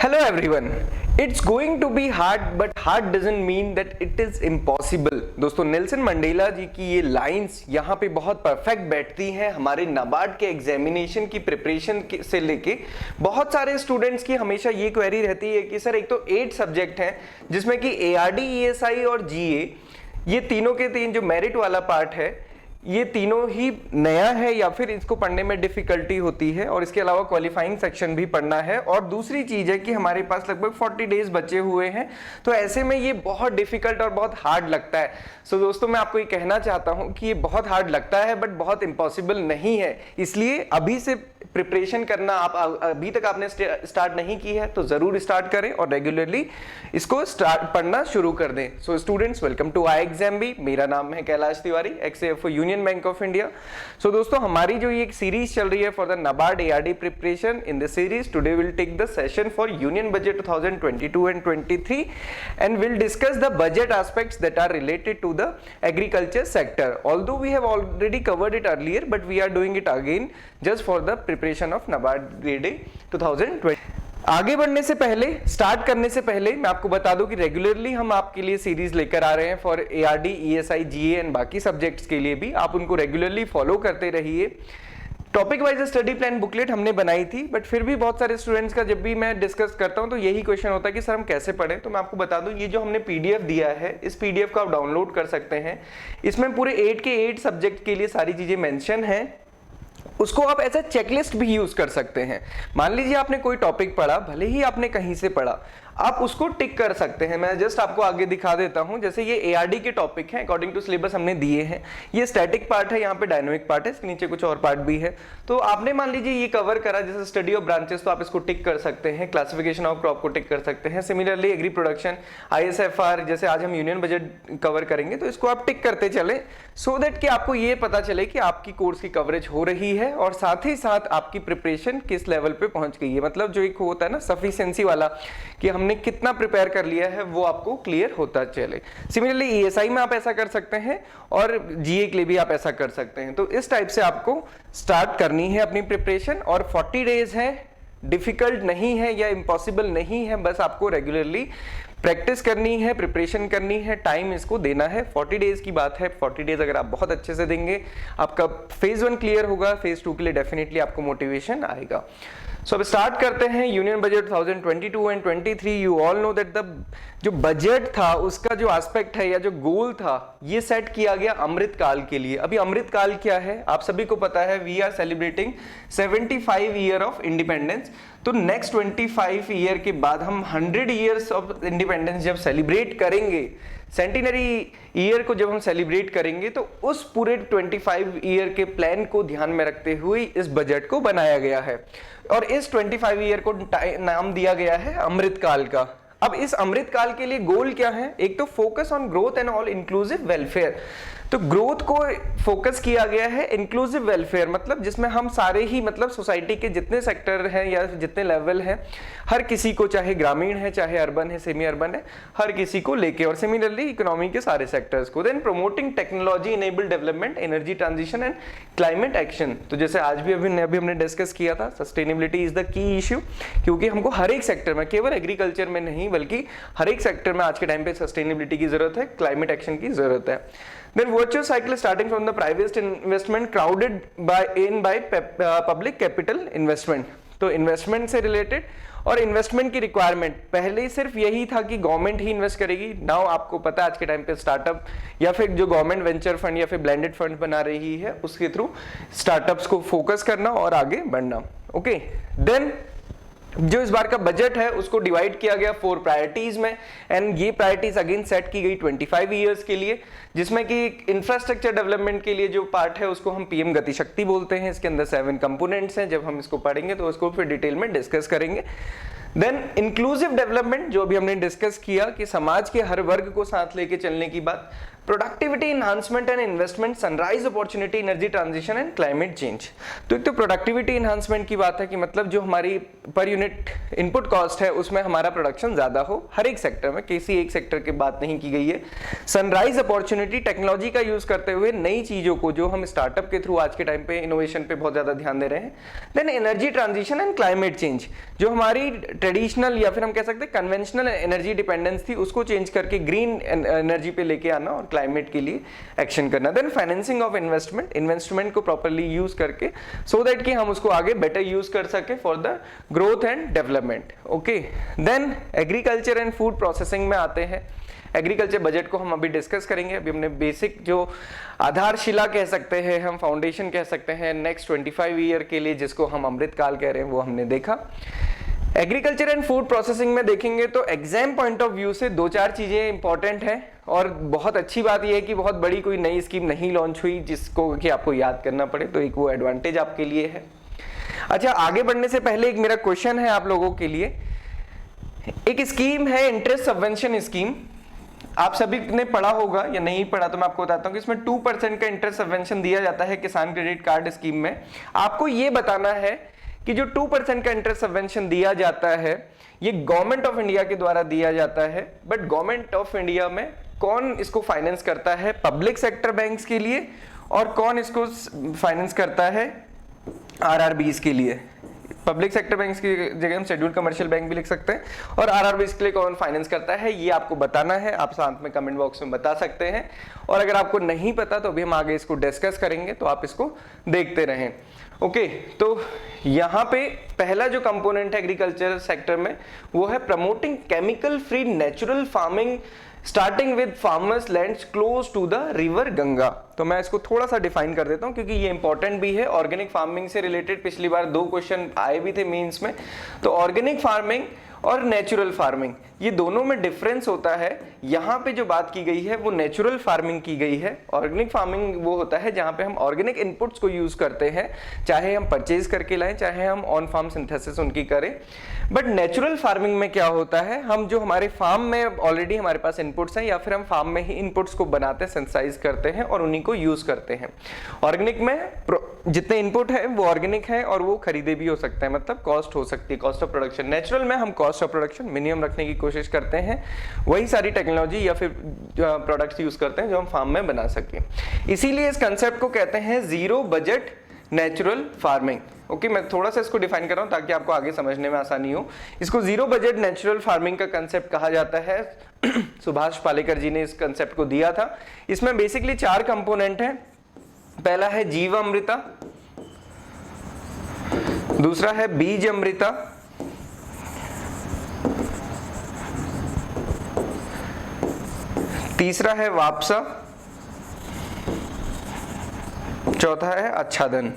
Hello everyone. It's going to be hard, but hard doesn't mean that it is impossible. दोस्तों Nelson Mandela जी की ये lines यहाँ पे बहुत परफेक्ट बैठती हैं हमारे नाबार्ड के एग्जामिनेशन की प्रिपरेशन से लेके बहुत सारे स्टूडेंट्स की हमेशा ये क्वेरी रहती है कि सर एक तो 8 सब्जेक्ट हैं जिसमें कि ARD, ESI और GA ये तीनों के तीन जो मेरिट वाला पार्ट है ये तीनों ही नया है या फिर इसको पढ़ने में डिफिकल्टी होती है और इसके अलावा क्वालिफाइंग सेक्शन भी पढ़ना है। और दूसरी चीज है कि हमारे पास लगभग 40 डेज बचे हुए हैं, तो ऐसे में ये बहुत डिफिकल्ट और बहुत हार्ड लगता है। सो दोस्तों मैं आपको ये कहना चाहता हूं कि ये बहुत हार्ड लगता है बट बहुत इम्पॉसिबल नहीं है। इसलिए अभी से प्रिपरेशन करना, आप अभी तक आपने स्टार्ट नहीं की है तो जरूर स्टार्ट करें और रेगुलरली इसको पढ़ना शुरू कर दें। So students, welcome to IXAMB। मेरा नाम है Kailash Tiwari, XAFO union bank of India. So दोस्तों हमारी जो ये सीरीज चल रही है for the NABARD ARD preparation, in this series today will take the session for union budget 2022 and 23 and we'll discuss the budget aspects that are related to the agriculture sector. Although we have already covered it earlier, but we are doing it again just for the preparation of NABARD grade A 2020. आगे बढ़ने से पहले, start करने से पहले मैं आपको बता दूं कि रेगुलरली हम आपके लिए सीरीज लेकर आ रहे हैं for ARD, ESI, GA and बाकी सब्जेक्ट्स के लिए भी। आप उनको रेगुलरली फॉलो करते रहिए। Topic wise study plan booklet हमने बनाई थी, बट फिर भी बहुत सारे स्टूडेंट्स का जब भी मैं डिस्कस करता हूं तो यही क्वेश्चन होता है कि सर हम कैसे पढ़ें। तो मैं आपको बता दूं, ये जो हमने PDF दिया है, इस PDF को आप डाउनलोड कर सकते हैं। इसमें पूरे 8 के 8 सब्जेक्ट के लिए सारी चीजें मेंशन हैं। उसको आप ऐसा चेकलिस्ट भी यूज कर सकते हैं। मान लीजिए आपने कोई टॉपिक पढ़ा, भले ही आपने कहीं से पढ़ा, आप उसको टिक कर सकते हैं। मैं जस्ट आपको आगे दिखा देता हूं। जैसे ये ARD के टॉपिक हैं, अकॉर्डिंग टू सिलेबस हमने दिए हैं। ये स्टैटिक पार्ट है, यहाँ पे डायनामिक पार्ट है, इसके नीचे कुछ और पार्ट भी है। तो आपने मान लीजिए ये कवर करा जैसे स्टडी ऑफ ब्रांचेस, तो आप इसको टिक कर सकते हैं। क्लासिफिकेशन ऑफ क्रॉप को टिक कर सकते हैं। सिमिलरली एग्री प्रोडक्शन, ISFR, जैसे आज हम यूनियन बजट कवर करेंगे तो इसको आप टिक करते चले, सो दैट कि आपको ये पता चले कि आपकी कोर्स की कवरेज हो रही है और साथ ही साथ आपकी प्रिपरेशन किस लेवल पे पहुंच गई है। मतलब जो एक होता है ना सफिशिएंसी वाला, कि हमने कितना प्रिपेयर कर लिया है, वो आपको क्लियर होता चले। सिमिलरली ESI में आप ऐसा कर सकते हैं और GA के लिए भी आप ऐसा कर सकते हैं। तो इस टाइप से आपको स्टार्ट करनी है अपनी प्रिपरेशन। और 40 डेज है, डिफिकल्ट नहीं है या इम्पॉसिबल नहीं है, बस आपको रेगुलरली प्रैक्टिस करनी है, प्रिपरेशन करनी है, टाइम इसको देना है। 40 डेज की बात है। 40 डेज अगर आप बहुत अच्छे से देंगे, आपका फेज 1 क्लियर होगा, फेज 2 के लिए डेफिनेटली आपको मोटिवेशन आएगा। सो अब स्टार्ट करते हैं union budget 2022 and 23। You all know that the जो बजट था उसका जो एस्पेक्ट है या जो गोल था, ये सेट किया गया अमृत काल के लिए। अभी अमृत काल क्या है आप सभी को पता है, we are celebrating 75 year of independence. तो नेक्स्ट 25 ईयर के बाद हम 100 ईयर्स ऑफ इंडिपेंडेंस जब सेलिब्रेट करेंगे, सेंटिनरी ईयर को जब हम सेलिब्रेट करेंगे, तो उस पूरे 25 ईयर के प्लान को ध्यान में रखते हुए इस बजट को बनाया गया है और इस 25 ईयर को नाम दिया गया है अमृत काल का। अब इस अमृत काल के लिए गोल क्या है? एक तो focus on growth and all inclusive welfare. तो ग्रोथ को फोकस किया गया है, इंक्लूसिव वेलफेयर मतलब जिसमें हम सारे ही मतलब सोसाइटी के जितने सेक्टर हैं या जितने लेवल हैं, हर किसी को, चाहे ग्रामीण है, चाहे अर्बन है, सेमी अर्बन है, हर किसी को लेके, और सिमिलरली इकोनॉमी के सारे सेक्टर्स को। Then promoting technology enabled development, energy transition and climate action. तो जैसे आज भी अभी हमने डिस्कस किया था, sustainability is the key issue, क्योंकि हमको हर एक सेक्टर में, केवल एग्रीकल्चर में नहीं बल्कि हर एक सेक्टर में आज के टाइम पे सस्टेनेबिलिटी की जरूरत है, क्लाइमेट एक्शन की जरूरत है। Then virtuous cycle starting from the private investment crowded by public capital investment। तो इन्वेस्टमेंट से रिलेटेड और इन्वेस्टमेंट की रिक्वायरमेंट, पहले सिर्फ यही था कि गवर्नमेंट ही इन्वेस्ट करेगी। नाउ आपको पता है आज के टाइम पे स्टार्टअप या फिर जो गवर्नमेंट वेंचर फंड या फिर ब्लेंडेड फंड बना रही है, उसके थ्रू स्टार्टअप्स को फोकस करना और आगे बढ़ना। ओके, देन जो इस बार का बजट है उसको डिवाइड किया गया 4 प्रायोरिटीज में, एंड ये प्रायोरिटीज अगेन सेट की गई 25 ईयर्स के लिए, जिसमें कि इंफ्रास्ट्रक्चर डेवलपमेंट के लिए जो पार्ट है उसको हम PM गति शक्ति बोलते हैं। इसके अंदर 7 कंपोनेंट्स हैं। जब हम इसको पढ़ेंगे तो उसको फिर डिटेल में डिस्कस करेंगे। देन इंक्लूसिव डेवलपमेंट, जो अभी हमने डिस्कस किया कि समाज के हर वर्ग को साथ लेके चलने की बात। Productivity enhancement and investment, sunrise opportunity, energy transition and climate change. तो एक तो प्रोडक्टिविटी इन्हांसमेंट की बात है कि मतलब जो हमारी पर यूनिट इनपुट कॉस्ट है उसमें हमारा प्रोडक्शन ज्यादा हो, हर एक सेक्टर में, किसी एक सेक्टर की बात नहीं की गई है। सनराइज अपॉर्चुनिटी, टेक्नोलॉजी का यूज करते हुए नई चीजों को जो हम स्टार्टअप के थ्रू आज के टाइम पे इनोवेशन पे बहुत ज्यादा ध्यान दे रहे हैं। Then energy transition and climate change, जो हमारी ट्रेडिशनल या फिर हम कह सकते हैं कन्वेंशनल एनर्जी डिपेंडेंस थी उसको चेंज करके ग्रीन एनर्जी पे लेके आना और क्लाइमेट के लिए एक्शन करना। Then financing of investment, investment को प्रॉपर्ली यूज करके सो दैट कि हम उसको आगे बेटर यूज कर सके for the growth and development. Okay, then agriculture and food processing में आते हैं। एग्रीकल्चर बजट को हम अभी डिस्कस करेंगे। अभी हमने बेसिक जो आधारशिला कह सकते हैं, हम फाउंडेशन कह सकते हैं नेक्स्ट 25 ईयर के लिए, जिसको हम अमृतकाल कह रहे हैं, वो हमने देखा। एग्रीकल्चर एंड फूड प्रोसेसिंग में देखेंगे तो एग्जाम पॉइंट ऑफ व्यू से 2-4 चीजें इंपॉर्टेंट हैं, और बहुत अच्छी बात यह है कि बहुत बड़ी कोई नई स्कीम नहीं लॉन्च हुई जिसको कि आपको याद करना पड़े, तो एक वो एडवांटेज आपके लिए है। अच्छा, आगे बढ़ने से पहले एक मेरा क्वेश्चन है आप लोगों के लिए। एक स्कीम है इंटरेस्ट सबवेंशन स्कीम, आप सभी ने पढ़ा होगा या नहीं पढ़ा तो मैं आपको बताता हूं कि इसमें 2% का इंटरेस्ट सबवेंशन दिया जाता है किसान क्रेडिट कार्ड स्कीम में। आपको ये बताना है कि जो 2% का इंटरेस्ट सबवेंशन दिया जाता है ये गवर्नमेंट ऑफ इंडिया के द्वारा दिया जाता है, बट गवर्नमेंट ऑफ इंडिया में कौन इसको फाइनेंस करता है? पब्लिक सेक्टर बैंक्स के लिए, और कौन इसको फाइनेंस करता है? आरआरबीज के लिए। पब्लिक सेक्टर बैंक्स की जगह हम शेड्यूल्ड कमर्शियल बैंक भी लिख सकते हैं, और आरआरबीज के लिए कौन फाइनेंस करता है ये आपको बताना है। आप साथ में कमेंट बॉक्स में बता सकते हैं, और अगर आपको नहीं पता तो अभी हम आगे इसको डिस्कस करेंगे, तो आप इसको देखते रहें। ओके, तो यहाँ पे पहला जो कंपोनेंट है एग्रीकल्चर सेक्टर में वो है promoting chemical free natural farming starting with farmers lands close to the river Ganga. तो मैं इसको थोड़ा सा डिफाइन कर देता हूं क्योंकि ये इंपॉर्टेंट भी है। ऑर्गेनिक फार्मिंग से रिलेटेड पिछली बार 2 क्वेश्चन आए भी थे मेंस में। तो ऑर्गेनिक फार्मिंग और नेचुरल फार्मिंग ये दोनों में डिफरेंस होता है। यहाँ पे जो बात की गई है वो नेचुरल फार्मिंग की गई है। ऑर्गेनिक फार्मिंग वो होता है जहाँ पे हम ऑर्गेनिक इनपुट्स को यूज करते हैं, चाहे हम परचेज करके लाएं, चाहे हम ऑन फार्म सिंथेसिस उनकी करें। बट नेचुरल फार्मिंग में क्या होता है, हम जो हमारे फार्म में ऑलरेडी हमारे पास इनपुट्स हैं या फिर हम फार्म में ही इनपुट्स को बनाते हैं, सिंथेसाइज करते हैं और उन्हीं को यूज करते हैं। ऑर्गेनिक में जितने इनपुट है वो ऑर्गेनिक है और वो खरीदे भी हो सकते हैं, मतलब कॉस्ट हो सकती है, कॉस्ट ऑफ प्रोडक्शन। नेचुरल में हम कॉस्ट ऑफ प्रोडक्शन मिनिमम रखने की कोशिश करते हैं, वही सारी टेक्नोलॉजी या फिर प्रोडक्ट्स यूज करते हैं जो हम फार्म में बना सकें। इसीलिए इस कंसेप्ट को कहते हैं zero budget natural farming. Okay, मैं थोड़ा सा इसको डिफाइन कर रहा हूं ताकि आपको आगे समझने में आसानी हो। इसको जीरो बजट नेचुरल फार्मिंग का कंसेप्ट कहा जाता है। सुभाष पालेकर जी ने इस कंसेप्ट को दिया था। इसमें बेसिकली 4 कंपोनेंट हैं। पहला है जीवामृता, दूसरा है बीज अमृता, तीसरा है वापसा, चौथा है आच्छादन।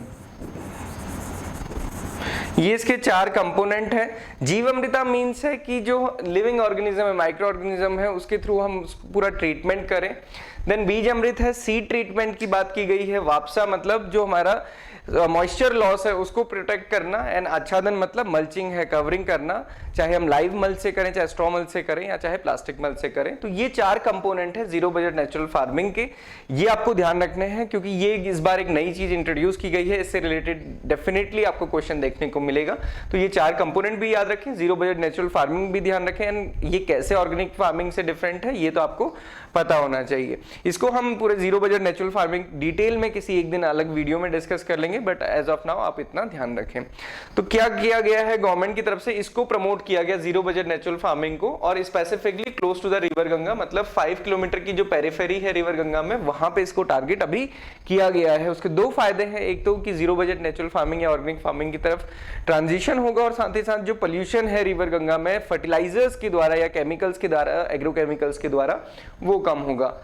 ये इसके 4 कंपोनेंट है। जीवामृता मीन्स है कि जो लिविंग ऑर्गेनिज्म है, माइक्रो ऑर्गेनिज्म है, उसके थ्रू हम पूरा ट्रीटमेंट करें। देन बीज अमृत है, सीड ट्रीटमेंट की बात की गई है। वापसा मतलब जो हमारा मॉइस्चर लॉस है उसको प्रोटेक्ट करना। एंड आच्छादन मतलब मल्चिंग है, कवरिंग करना, चाहे हम लाइव मल से करें, चाहे स्ट्रॉ मल से करें या चाहे प्लास्टिक मल से करें। तो ये 4 कंपोनेंट है जीरो बजट नेचुरल फार्मिंग के। ये आपको ध्यान रखने हैं क्योंकि ये इस बार एक नई चीज इंट्रोड्यूस की गई है। इससे रिलेटेड डेफिनेटली आपको क्वेश्चन देखने को मिलेगा। तो ये 4 कंपोनेंट भी याद रखें, जीरो बजट नेचुरल फार्मिंग भी ध्यान रखें, एंड ये कैसे ऑर्गेनिक फार्मिंग से डिफरेंट है ये तो आपको पता होना चाहिए। इसको हम पूरे zero budget natural farming detail में किसी एक दिन अलग वीडियो में डिस्कस कर लेंगे, बट एज ऑफ नाउ आप इतना ध्यान रखें। तो क्या किया गया है गवर्नमेंट की तरफ से, इसको प्रमोट किया गया जीरो बजट नेचुरल फार्मिंग को, और specifically close to the river Ganga, मतलब 5 किलोमीटर की जो पेरिफेरी है रिवर गंगा में, वहां पे इसको टारगेट अभी किया गया है। उसके 2 फायदे हैं, एक तो कि जीरो बजट नेचुरल फार्मिंग या ऑर्गेनिक फार्मिंग की तरफ ट्रांजिशन होगा, और साथ ही साथ जो पोल्यूशन है रिवर गंगा में फर्टिलाइजर्स के द्वारा या केमिकल्स के द्वारा, एग्रोकेमिकल्स के द्वारा, वो कम होगा।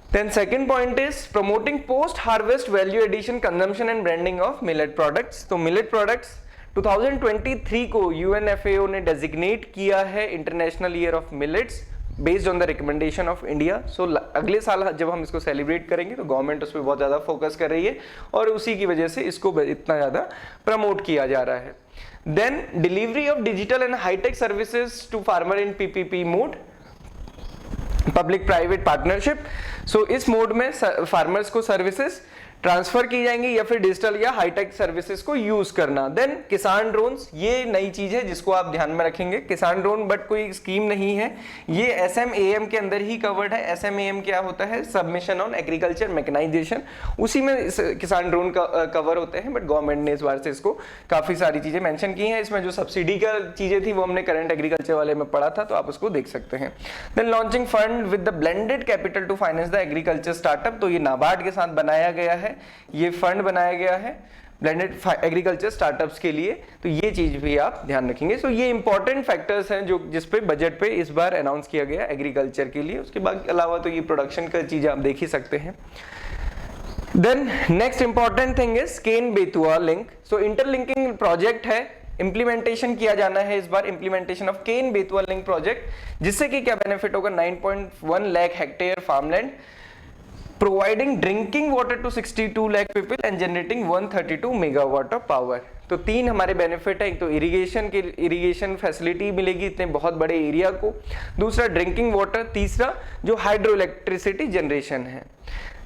Then second point is promoting post harvest value addition consumption and branding of millet products। तो millet products 2023 को UNFAO ने डेजिग्नेट किया है international year of millets based on the recommendation of India. So अगले साल जब हम इसको सेलिब्रेट करेंगे तो गवर्नमेंट उस पर बहुत ज्यादा फोकस कर रही है और उसी की वजह से इसको इतना ज्यादा प्रमोट किया जा रहा है। Then delivery of digital and hi tech services to farmer in PPP mode. Public private partnership. So इस मोड में फार्मर्स को सर्विसेज ट्रांसफर की जाएंगी या फिर डिजिटल या हाईटेक सर्विसेज को यूज करना। देन किसान ड्रोन्स, ये नई चीज है जिसको आप ध्यान में रखेंगे। किसान ड्रोन बट कोई स्कीम नहीं है, ये SMAM के अंदर ही कवर्ड है। SMAM क्या होता है? सबमिशन ऑन एग्रीकल्चर मैकेनाइजेशन, उसी में किसान ड्रोन का कवर होते हैं। बट गवर्नमेंट ने इस बार से इसको काफी सारी चीजें मेंशन की हैं। इसमें जो सब्सिडी का चीजें थी वो हमने करंट एग्रीकल्चर वाले में पढ़ा था, तो आप उसको देख सकते हैं। Then launching fund with the blended capital to finance the agriculture startup, तो ये नाबार्ड के साथ बनाया गया है, ये फंड बनाया गया है ब्लेंडेड एग्रीकल्चर स्टार्टअप्स के लिए, तो ये चीज भी आप ध्यान रखेंगे। सो ये इंपॉर्टेंट फैक्टर्स हैं जो जिस पे बजट पे इस बार अनाउंस किया गया एग्रीकल्चर के लिए। उसके बाद अलावा तो ये प्रोडक्शन का चीजें आप देख ही सकते हैं। Then next important thing is Ken Betwa link. So interlinking project है, इंप्लीमेंटेशन किया जाना है इस बार, implementation of Ken Betwa link project, जिससे कि क्या बेनिफिट होगा? 9.1 lakh hectare farmland, providing drinking water to 62 lakh people and generating 132 megawatt of power. तो तीन हमारे बेनिफिट है, एक तो इरिगेशन फैसिलिटी मिलेगी इतने बहुत बड़े एरिया को, दूसरा ड्रिंकिंग वाटर, तीसरा जो हाइड्रो इलेक्ट्रिसिटी जनरेशन है।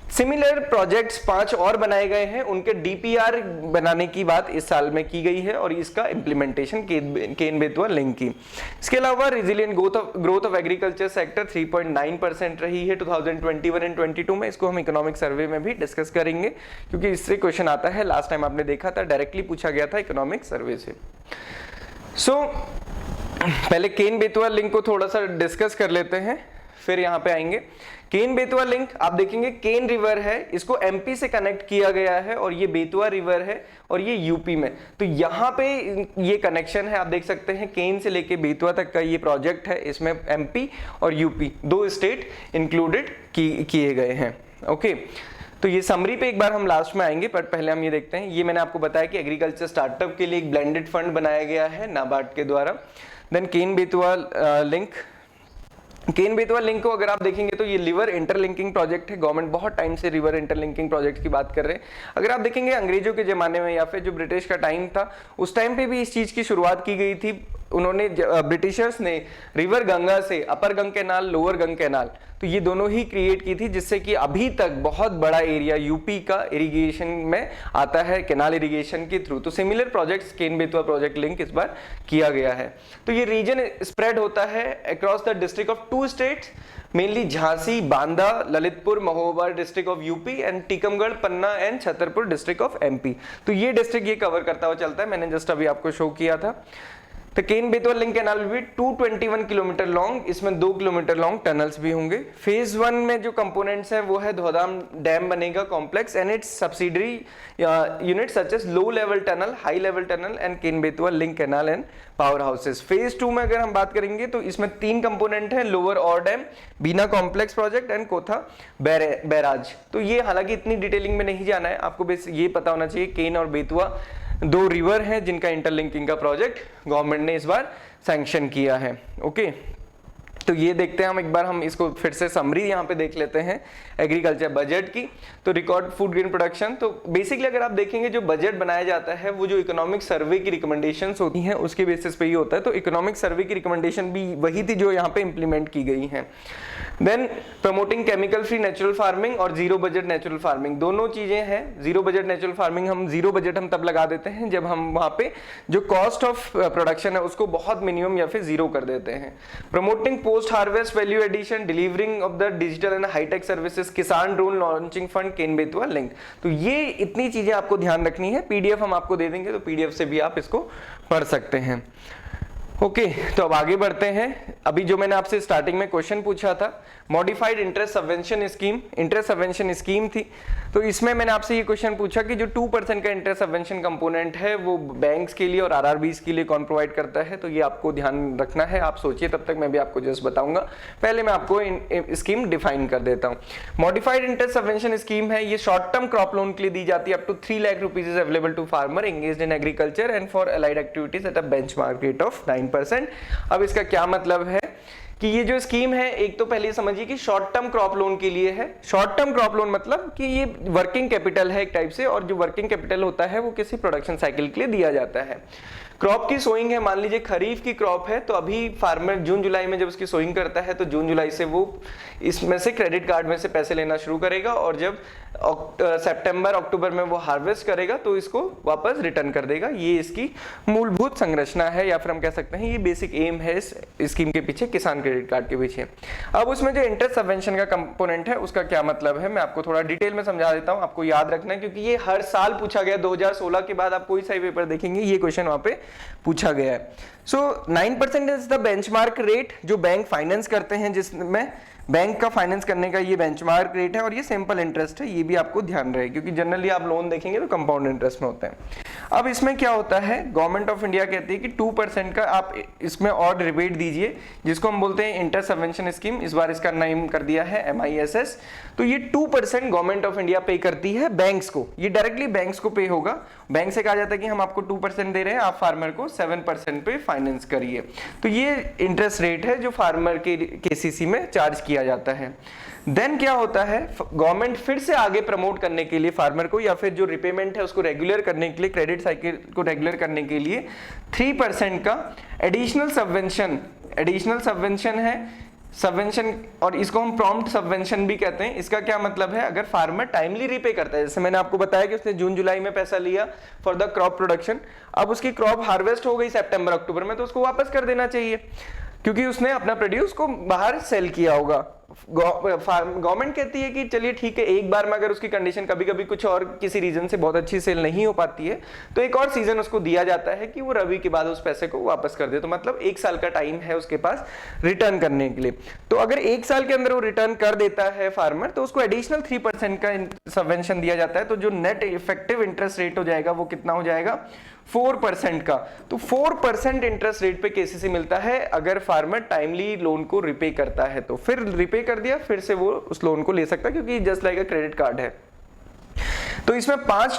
सिमिलर प्रोजेक्ट्स 5 और बनाए गए हैं, उनके DPR बनाने की बात इस साल में की गई है और इसका इंप्लीमेंटेशन केन बेतुआ लिंक की। इसके अलावा resilient growth of agriculture sector 3.9% रही है 2021 एंड 22 में। इसको हम इकोनॉमिक सर्वे में भी डिस्कस करेंगे क्योंकि इससे क्वेश्चन आता है, लास्ट टाइम आपने देखा था डायरेक्टली पूछा गया था इकोनॉमिक सर्वे से। सो पहले केन बेतुआ लिंक को थोड़ा सा डिस्कस कर लेते हैं, फिर यहाँ पे आएंगे। केन बेतुआ लिंक आप देखेंगे, केन रिवर है, इसको MP से कनेक्ट किया गया है और ये बेतुआ रिवर है और ये यूपी में। तो यहाँ पे ये कनेक्शन है, आप देख सकते हैं केन से लेके बेतुआ तक का ये प्रोजेक्ट है। इसमें MP और यूपी 2 स्टेट इंक्लूडेड किए गए हैं। ओके, तो ये समरी पे एक बार हम लास्ट में आएंगे, पर पहले हम ये देखते हैं। ये मैंने आपको बताया कि एग्रीकल्चर स्टार्टअप के लिए एक ब्लेंडेड फंड बनाया गया है नाबार्ड के द्वारा। देन केन बेतुआ लिंक, केन बेतुआ लिंक को अगर आप देखेंगे तो ये रिवर इंटरलिंकिंग प्रोजेक्ट है। गवर्नमेंट बहुत टाइम से रिवर इंटरलिंकिंग प्रोजेक्ट की बात कर रहे हैं। अगर आप देखेंगे अंग्रेजों के जमाने में या फिर जो ब्रिटिश का टाइम था, उस टाइम पे भी इस चीज की शुरुआत की गई थी। उन्होंने ब्रिटिशर्स ने रिवर गंगा से अपर गंग कैनाल, लोअर गंग कैनाल, तो ये दोनों ही क्रिएट की थी, जिससे कि अभी तक बहुत बड़ा एरिया यूपी का इरिगेशन में आता है कैनाल इरिगेशन के थ्रू। तो सिमिलर प्रोजेक्ट्स केन बेतुआ प्रोजेक्ट लिंक इस बार किया गया है। तो ये रीजन स्प्रेड होता है across the district of 2 states, mainly Jhansi, Banda, Lalitpur, Mahoba district of UP and Tikamgarh, Panna and Chhatarpur district of MP। तो ये डिस्ट्रिक्ट ये कवर करता हुआ चलता है, मैंने जस्ट अभी आपको शो किया था। तो केन बेतुआ लिंक कैनाल भी 221 किलोमीटर लॉन्ग, इसमें 2 किलोमीटर लॉन्ग टनल्स भी होंगे। फेज 1 में जो कंपोनेंट्स हैं वो है धौधाम डैम बनेगा complex and its subsidiary unit such as low level tunnel, high level tunnel and Ken Betwa link canal and power houses. Phase 2 में अगर हम बात करेंगे तो इसमें 3 कंपोनेंट हैं, lower Orr dam, Bina complex project and Kotha barrage. तो ये हालांकि इतनी डिटेलिंग में नहीं जाना है, आपको बस ये पता होना चाहिए केन और बेतुआ 2 रिवर हैं जिनका इंटरलिंकिंग का प्रोजेक्ट गवर्नमेंट ने इस बार सैंक्शन किया है। ओके, तो ये देखते हैं हम एक बार, हम इसको फिर से समरी यहाँ पे देख लेते हैं एग्रीकल्चर बजट की। तो रिकॉर्ड फूड ग्रेन प्रोडक्शन, तो बेसिकली अगर आप देखेंगे जो बजट बनाया जाता है वो जो इकोनॉमिक सर्वे की रिकमेंडेशंस होती हैं उसके बेसिस पे ही होता है। तो इकोनॉमिक सर्वे की रिकमेंडेशन भी वही थी जो यहाँ पे इंप्लीमेंट की गई है। Then promoting chemical free natural farming और जीरो बजट नेचुरल फार्मिंग, दोनों चीजें हैं। जीरो बजट नेचुरल फार्मिंग, हम जीरो बजट हम तब लगा देते हैं जब हम वहां पे जो कॉस्ट ऑफ प्रोडक्शन है उसको बहुत मिनिमम या फिर जीरो कर देते हैं। Promoting post harvest value addition, delivering of the digital and hi tech services, किसान drone launching fund, Ken Betwa link. तो ये इतनी चीजें आपको ध्यान रखनी है। PDF हम आपको दे देंगे, तो PDF से भी आप इसको पढ़ सकते हैं। ओके, तो अब आगे बढ़ते हैं। अभी जो मैंने आपसे स्टार्टिंग में क्वेश्चन पूछा था, modified interest subvention scheme, interest subvention scheme थी। तो इसमें मैंने आपसे ये क्वेश्चन पूछा कि जो 2% का इंटरेस्ट सबवेंशन कंपोनेंट है वो बैंक्स के लिए और RRBs के लिए कौन प्रोवाइड करता है, तो ये आपको ध्यान रखना है। आप सोचिए, तब तक मैं भी आपको जस्ट बताऊंगा। पहले मैं आपको स्कीम डिफाइन कर देता हूँ। मॉडिफाइड इंटरेस्ट सबवेंशन स्कीम है, ये शॉर्ट टर्म क्रॉप लोन के लिए दी जाती है। Up to 3 lakh rupees is available to farmer engaged in agriculture and for allied activities at a benchmark rate of 9%। अब इसका क्या मतलब है कि ये जो स्कीम है, एक तो पहले समझिए कि शॉर्ट टर्म क्रॉप लोन के लिए है। शॉर्ट टर्म क्रॉप लोन मतलब कि ये वर्किंग कैपिटल है एक टाइप से, और जो वर्किंग कैपिटल होता है वो किसी प्रोडक्शन साइकिल के लिए दिया जाता है। क्रॉप की सोइंग है, मान लीजिए खरीफ की क्रॉप है, तो अभी फार्मर जून जुलाई में जब उसकी सोइंग करता है तो जून जुलाई से वो इसमें से क्रेडिट कार्ड में से पैसे लेना शुरू करेगा, और जब सितंबर अक्टूबर में वो हार्वेस्ट करेगा तो इसको वापस रिटर्न कर देगा। ये इसकी मूलभूत संरचना है, या फिर हम कह सकते हैं ये बेसिक एम है इस स्कीम के पीछे, किसान क्रेडिट कार्ड के पीछे। अब उसमें जो इंटरेस्ट सबवेंशन का कंपोनेंट है उसका क्या मतलब है, मैं आपको थोड़ा डिटेल में समझा देता हूं, आपको याद रखना है क्योंकि ये हर साल पूछा गया। 2016 के बाद आप कोई सा पेपर देखेंगे ये क्वेश्चन वहां पे पूछा गया है। सो 9% इज द बेंचमार्क रेट जो बैंक फाइनेंस करते हैं, जिसमें बैंक का फाइनेंस करने का ये बेंचमार्क रेट है, और ये सिंपल इंटरेस्ट है, ये भी आपको ध्यान रहे क्योंकि जनरली आप लोन देखेंगे तो कंपाउंड इंटरेस्ट में होते हैं। अब इसमें क्या होता है, गवर्नमेंट ऑफ इंडिया कहती है कि 2% का आप इसमें और रिबेट दीजिए, जिसको हम बोलते हैं इंटर सबवेंशन स्कीम। इस बार इसका नाम कर दिया है MISS। तो ये 2% गवर्नमेंट ऑफ इंडिया पे करती है बैंक्स को, ये डायरेक्टली बैंक्स को पे होगा। बैंक से कहा जाता है कि हम आपको 2% दे रहे हैं, आप फार्मर को 7% पे फाइनेंस करिए। तो ये इंटरेस्ट रेट है जो फार्मर के KCC में चार्ज किया जाता है। देन क्या होता है, गवर्नमेंट फिर से आगे प्रमोट करने के लिए फार्मर को, या फिर जो रिपेमेंट है उसको रेगुलर करने के लिए, क्रेडिट साइकिल को रेगुलर करने के लिए 3% का एडिशनल सबवेंशन है सबवेंशन, और इसको हम प्रॉम्प्ट सबवेंशन भी कहते हैं। इसका क्या मतलब है, अगर फार्मर टाइमली रीपे करता है, जैसे मैंने आपको बताया कि उसने जून जुलाई में पैसा लिया फॉर द क्रॉप प्रोडक्शन, अब उसकी क्रॉप हार्वेस्ट हो गई सितंबर अक्टूबर में, तो उसको वापस कर देना चाहिए क्योंकि उसने अपना प्रोड्यूस को बाहर सेल किया होगा। गवर्नमेंट कहती है कि चलिए ठीक है, एक बार में अगर उसकी कंडीशन कभी कभी कुछ और किसी रीजन से बहुत अच्छी सेल नहीं हो पाती है तो एक और सीजन उसको दिया जाता है कि वो रबी के बाद उस पैसे को वापस कर दे। तो मतलब 1 साल का टाइम है उसके पास रिटर्न करने के लिए। तो अगर 1 साल के अंदर वो रिटर्न कर देता है फार्मर, तो उसको एडिशनल 3% का सबवेंशन दिया जाता है। तो जो नेट इफेक्टिव इंटरेस्ट रेट हो जाएगा वो कितना हो जाएगा, 4% का। तो 4% इंटरेस्ट रेट पे KCC मिलता है अगर फार्मर टाइमली लोन को रिपे करता है। तो फिर रिपे कर दिया, फिर से वो उस लोन को ले सकता है क्योंकि just like a credit card है। तो इसमें 5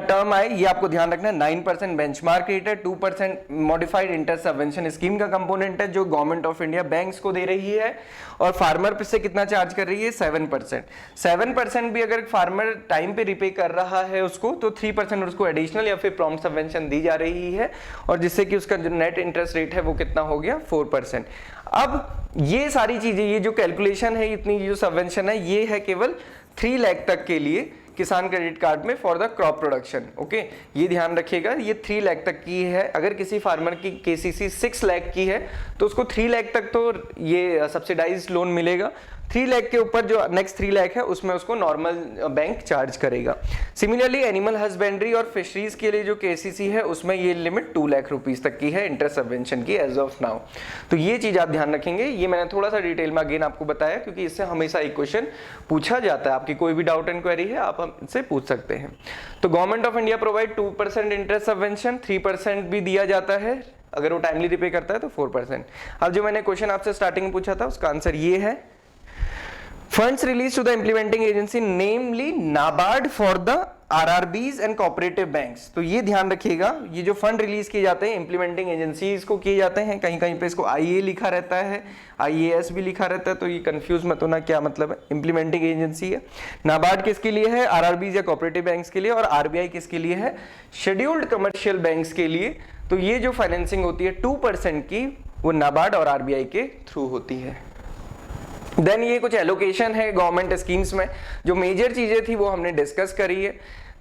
टर्म आए, ये आपको ध्यान रखना है। 9% बेंचमार्क रेट है, 2% मॉडिफाइड इंटरेस्ट सबवेंशन स्कीम का कंपोनेंट है जो गवर्नमेंट ऑफ इंडिया बैंक्स को दे रही है, और फार्मर से कितना चार्ज कर रही है, 7%। 7% भी अगर फार्मर टाइम पे रिपे कर रहा है उसको, तो 3% उसको एडिशनल या फिर प्रॉम्प्ट सबवेंशन दी जा रही है, और जिससे कि उसका जो नेट इंटरेस्ट रेट है वो कितना हो गया, 4%। अब ये सारी चीजें, ये जो कैलकुलेशन है, इतनी जो सबवेंशन है, ये है केवल 3 लाख तक के लिए किसान क्रेडिट कार्ड में for the crop production. Okay, ये ध्यान रखिएगा, ये 3 लाख तक की है। अगर किसी फार्मर की KCC 6 लाख की है तो उसको 3 लाख तक तो ये सब्सिडाइज्ड लोन मिलेगा। 3 लाख के ऊपर जो नेक्स्ट 3 लाख है उसमें उसको नॉर्मल बैंक चार्ज करेगा। सिमिलरली एनिमल हस्बेंड्री और फिशरीज के लिए जो KCC है उसमें ये लिमिट 2 लाख रुपीस तक की है इंटरेस्ट सबवेंशन की एज ऑफ नाउ। तो ये चीज आप ध्यान रखेंगे। ये मैंने थोड़ा सा डिटेल में अगेन आपको बताया क्योंकि इससे हमेशा एक क्वेश्चन पूछा जाता है। आपकी कोई भी डाउट एंड क्वेरी है आप हमसे पूछ सकते हैं। तो government of India provide 2% interest subvention, 3% भी दिया जाता है अगर वो टाइमली रिपे करता है तो 4%। अब जो मैंने क्वेश्चन आपसे स्टार्टिंग में पूछा था उसका आंसर ये है, funds release to the implementing agency namely NABARD for the RRBs and cooperative banks. तो ये ध्यान रखिएगा, ये जो फंड रिलीज किए जाते हैं इम्प्लीमेंटिंग एजेंसीज को किए जाते हैं, कहीं कहीं पे इसको IA लिखा रहता है, IAS भी लिखा रहता है, तो ये कंफ्यूज मत होना क्या मतलब है। इम्प्लीमेंटिंग एजेंसी है, नाबार्ड किसके लिए है, RRBs या कोऑपरेटिव बैंक्स के लिए, और RBI किसके लिए है, शेड्यूल्ड कमर्शियल बैंक्स के लिए। तो ये जो फाइनेंसिंग होती है 2% की, वो नाबार्ड और RBI के थ्रू होती है। देन ये कुछ एलोकेशन है गवर्नमेंट स्कीम्स में, जो मेजर चीजें थी वो हमने डिस्कस करी है।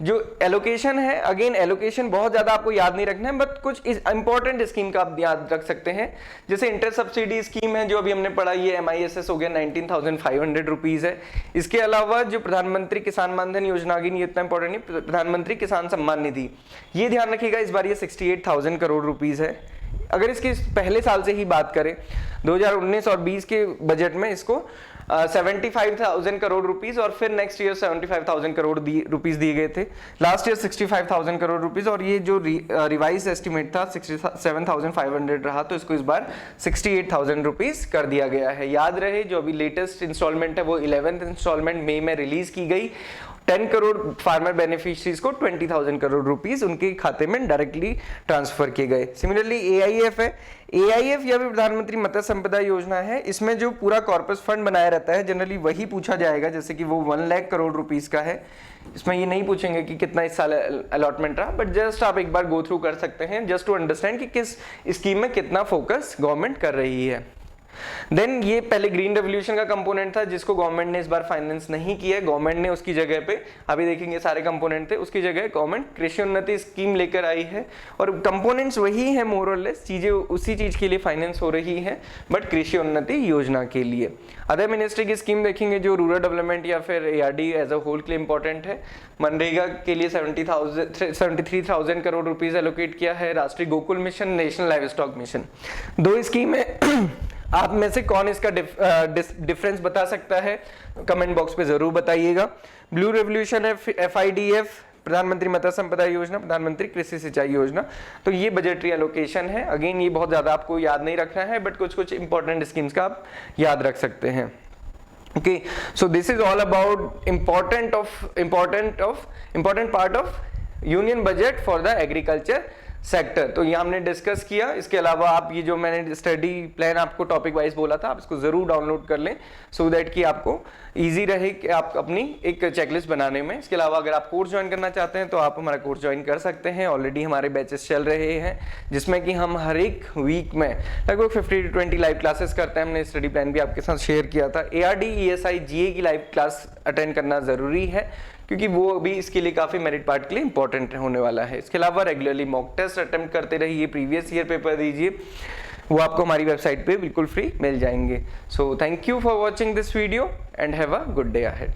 जो एलोकेशन है, अगेन एलोकेशन बहुत ज्यादा आपको याद नहीं रखना है, बट कुछ इंपॉर्टेंट स्कीम का आप याद रख सकते हैं। जैसे इंटर सब्सिडी स्कीम है जो अभी हमने पढ़ा, ये MISS हो गया, 19,500 रुपीज है। इसके अलावा जो प्रधानमंत्री किसान मानधन योजना, अगेन ये इतना इंपॉर्टेंट नहीं, प्रधानमंत्री किसान सम्मान निधि, ये ध्यान रखिएगा, इस बार ये 68,000 करोड़ रुपीज है। अगर इसके पहले साल से ही बात करें 2019 और 20 के बजट में इसको 75,000 करोड़ रुपीस, और फिर नेक्स्ट ईयर 75,000 करोड़ रुपीस दिए गए थे। लास्ट ईयर 65,000 करोड़ रुपीस, और ये जो रिवाइज एस्टिमेट था 67,500 रहा, तो इसको इस बार 68,000 रुपीस कर दिया गया है। याद रहे जो अभी लेटेस्ट इंस्टॉलमेंट है वो 11th इंस्टॉलमेंट मई में रिलीज की गई। 10 करोड़ फार्मर बेनिफिशियरीज को 20,000 करोड़ रुपीस उनके खाते में डायरेक्टली ट्रांसफर किए गए। सिमिलरली AIF है, AIF या फिर प्रधानमंत्री मत्स्य संपदा योजना है, इसमें जो पूरा कॉर्पस फंड बनाया रहता है जनरली वही पूछा जाएगा, जैसे कि वो 1 लाख करोड़ रुपीस का है। इसमें ये नहीं पूछेंगे कि कितना इस साल अलॉटमेंट रहा, बट जस्ट आप एक बार गो थ्रू कर सकते हैं जस्ट टू अंडरस्टैंड कि किस स्कीम में कितना फोकस गवर्नमेंट कर रही है। देन ये पहले ग्रीन रेवोल्यूशन का कंपोनेंट था जिसको गवर्नमेंट ने इस बार फाइनेंस नहीं किया। गवर्नमेंट ने उसकी जगह पे, अभी देखेंगे सारे कंपोनेंट थे, उसकी जगह गवर्नमेंट कृषि उन्नति स्कीम लेकर आई है और कंपोनेंट्स वही है मोर और लेस, चीजें उसी चीज के लिए फाइनेंस हो रही है बट कृषि उन्नति योजना के लिए। अदर मिनिस्ट्री की स्कीम देखेंगे जो रूरल डेवलपमेंट या फिर ARD एज अ होल के लिए इंपॉर्टेंट है। मनरेगा के लिए 73,000 करोड़ रुपीज एलोकेट किया है। राष्ट्रीय Gokul mission, national live stock mission, 2 scheme है। आप में से कौन इसका डिफरेंस बता सकता है, कमेंट बॉक्स पे जरूर बताइएगा। ब्लू रेवोल्यूशन है FIDF, प्रधानमंत्री मत्स्य संपदा योजना, प्रधानमंत्री कृषि सिंचाई योजना। तो ये बजटरी एलोकेशन है। अगेन ये बहुत ज्यादा आपको याद नहीं रखना है बट कुछ कुछ इंपॉर्टेंट स्कीम्स का आप याद रख सकते हैं। Okay, so this is all about important part of union budget for the agriculture sector. तो ये हमने डिस्कस किया। इसके अलावा आप ये जो मैंने स्टडी प्लान आपको टॉपिक वाइज बोला था, आप इसको जरूर डाउनलोड कर लें सो दैट कि आपको इजी रहे कि आप अपनी एक चेकलिस्ट बनाने में। इसके अलावा अगर आप कोर्स ज्वाइन करना चाहते हैं तो आप हमारा कोर्स ज्वाइन कर सकते हैं। ऑलरेडी हमारे बैचेस चल रहे हैं जिसमें कि हम हर एक वीक में लगभग 50 to 20 लाइव क्लासेस करते हैं। हमने स्टडी प्लान भी आपके साथ शेयर किया था। ARD ESI GA की लाइव क्लास अटेंड करना जरूरी है क्योंकि वो भी इसके लिए काफी मेरिट पार्ट के लिए इंपॉर्टेंट होने वाला है। इसके अलावा रेगुलरली मॉक टेस्ट अटेम्प्ट करते रहिए, प्रीवियस ईयर पेपर दीजिए, वो आपको हमारी वेबसाइट पे बिल्कुल फ्री मिल जाएंगे। So thank you for watching this video and have a good day ahead.